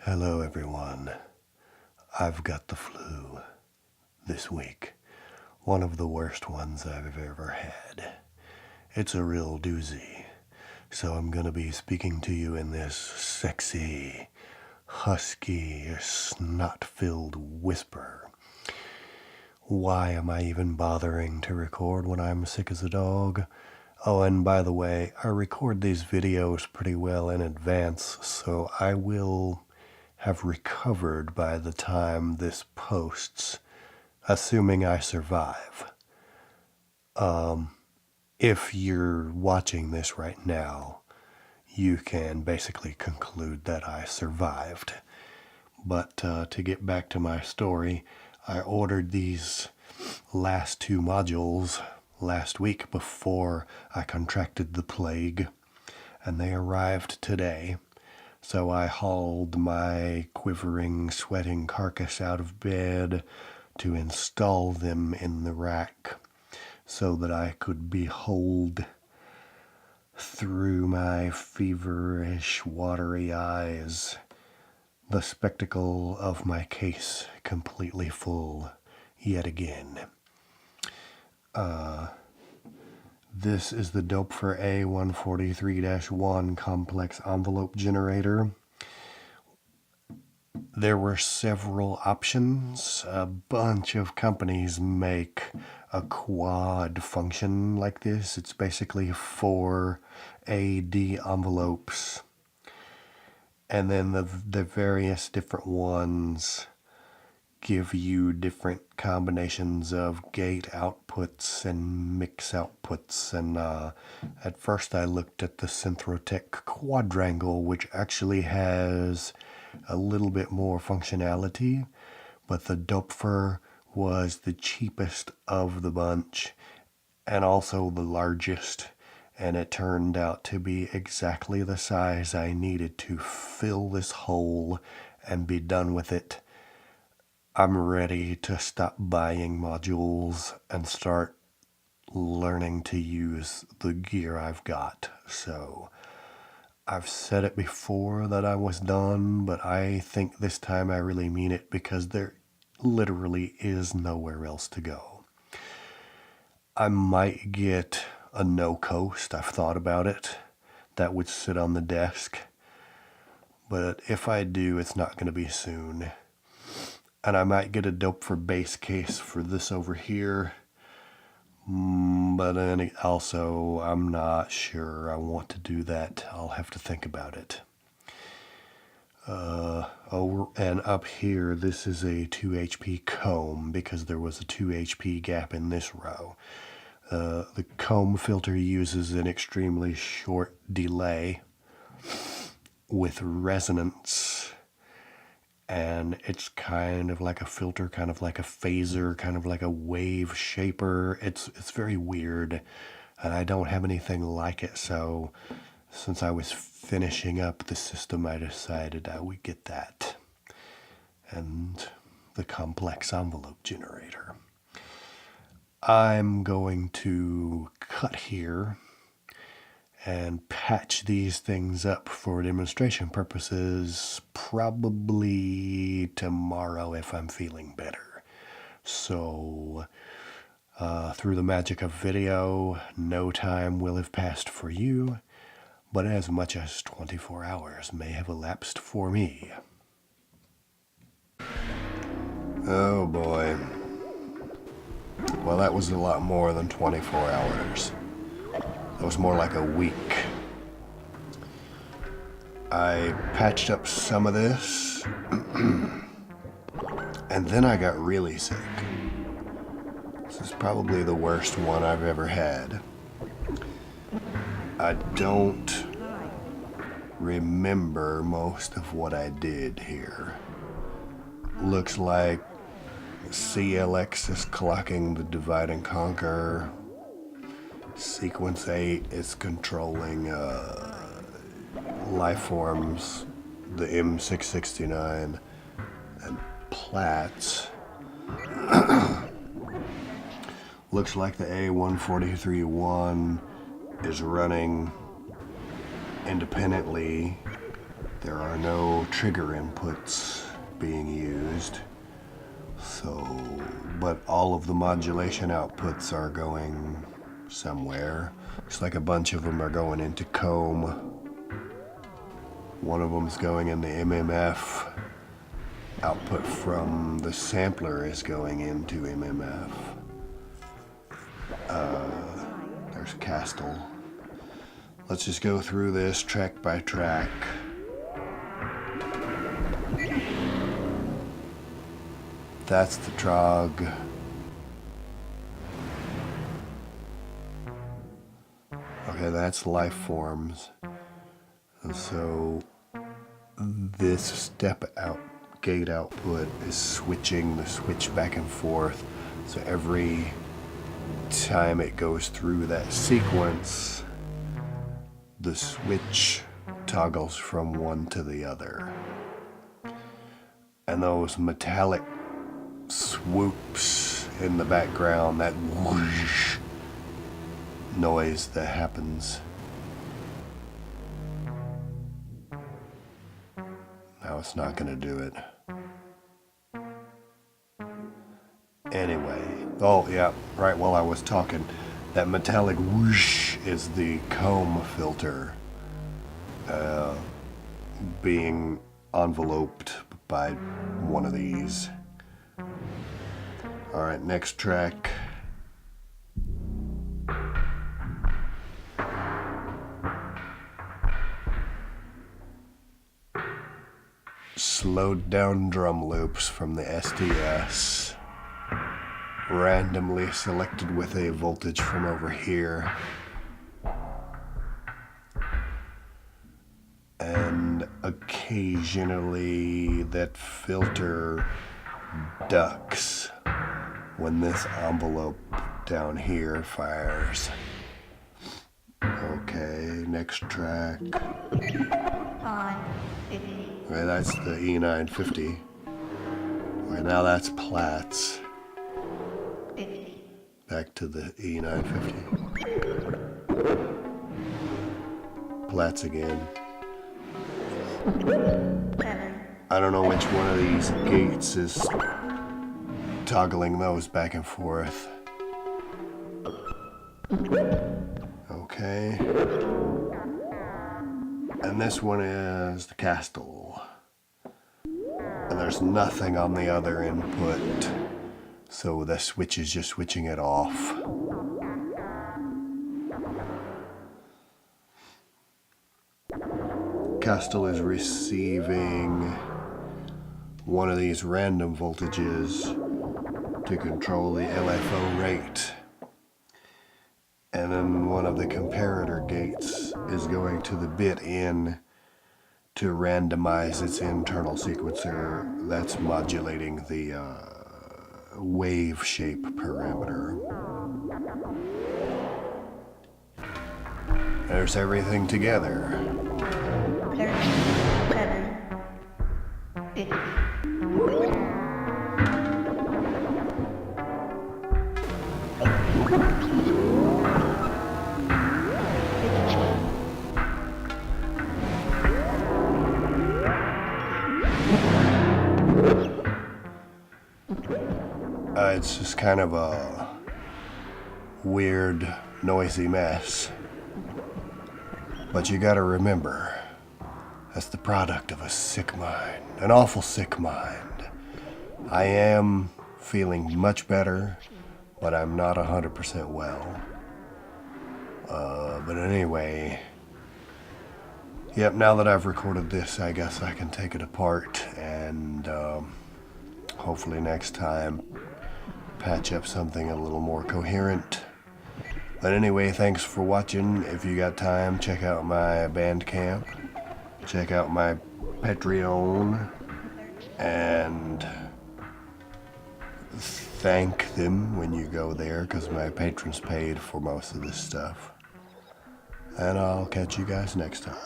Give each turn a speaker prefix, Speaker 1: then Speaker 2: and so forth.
Speaker 1: Hello everyone. I've got the flu this week. One of the worst ones I've ever had. It's a real doozy. So I'm going to be speaking to you in this sexy, husky, snot-filled whisper. Why am I even bothering to record when I'm sick as a dog? Oh, and by the way, I record these videos pretty well in advance, so I will have recovered by the time this posts, assuming I survive. If you're watching this right now, you can basically conclude that I survived. But to get back to my story, I ordered these last two modules last week before I contracted the plague, and they arrived today. So I hauled my quivering, sweating carcass out of bed to install them in the rack so that I could behold through my feverish, watery eyes the spectacle of my case completely full yet again. This is the Doepfer A-143-1 complex envelope generator. There were several options. A bunch of companies make a quad function like this. It's basically 4 AD envelopes. And then the various different ones give you different combinations of gate outputs and mix outputs. And at first I looked at the Synthrotech quadrangle, which actually has a little bit more functionality, but the Doepfer was the cheapest of the bunch and also the largest, and it turned out to be exactly the size I needed to fill this hole and be done with it. I'm ready to stop buying modules and start learning to use the gear I've got. So I've said it before that I was done, but I think this time I really mean it because there literally is nowhere else to go. I might get a no coast. I've thought about it. That would sit on the desk. But if I do, it's not going to be soon. And I might get a Doepfer base case for this over here. But then also, I'm not sure I want to do that. I'll have to think about it. And up here, this is a 2 HP comb because there was a 2 HP gap in this row. The comb filter uses an extremely short delay with resonance, and it's kind of like a filter, kind of like a phaser, kind of like a wave shaper. It's very weird, and I don't have anything like it, so since I was finishing up the system, I decided I would get that and the complex envelope generator. I'm going to cut here and patch these things up for demonstration purposes probably tomorrow if I'm feeling better. So through the magic of video, no time will have passed for you, but as much as 24 hours may have elapsed for me. Oh boy. Well, that was a lot more than 24 hours. It was more like a week. I patched up some of this, and then I got really sick. This is probably the worst one I've ever had. I don't remember most of what I did here. Looks like CLX is clocking the divide and conquer. Sequence 8 is controlling life forms, the M669, and plats. Looks like the A-143-1 is running independently There are no trigger inputs being used. So, but all of the modulation outputs are going somewhere. Looks like a bunch of them are going into comb. One of them's going in the MMF. Output from the sampler is going into MMF. There's Castle. Let's just go through this track by track. That's the trog. Okay, that's life forms. And so this step out gate output is switching the switch back and forth. So every time it goes through that sequence, the switch toggles from one to the other. And those metallic swoops in the background, that whoosh noise that happens. Now it's not going to do it. Anyway, oh yeah, right while I was talking, that metallic whoosh is the comb filter being enveloped by one of these. Alright, next track. Slowed down drum loops from the SDS. Randomly selected with a voltage from over here. And occasionally that filter ducks when this envelope down here fires. Okay, next track. Okay, that's the E950. Okay, now that's Platts. Back to the E950. Platts again. I don't know which one of these gates is toggling those back and forth. Okay. And this one is the Castle. And there's nothing on the other input. So the switch is just switching it off. Castle is receiving one of these random voltages to control the LFO rate. And then one of the comparator gates is going to the bit in to randomize its internal sequencer that's modulating the wave shape parameter. There's everything together.
Speaker 2: 37, 50.
Speaker 1: It's just kind of a weird, noisy mess. But you gotta remember, that's the product of a sick mind, an awful sick mind. I am feeling much better, but I'm not 100% well. But anyway, yep, now that I've recorded this, I guess I can take it apart and hopefully next time patch up something a little more coherent. But anyway, thanks for watching. If you got time, check out my Bandcamp, check out my Patreon, and thank them when you go there, because my patrons paid for most of this stuff. And I'll catch you guys next time.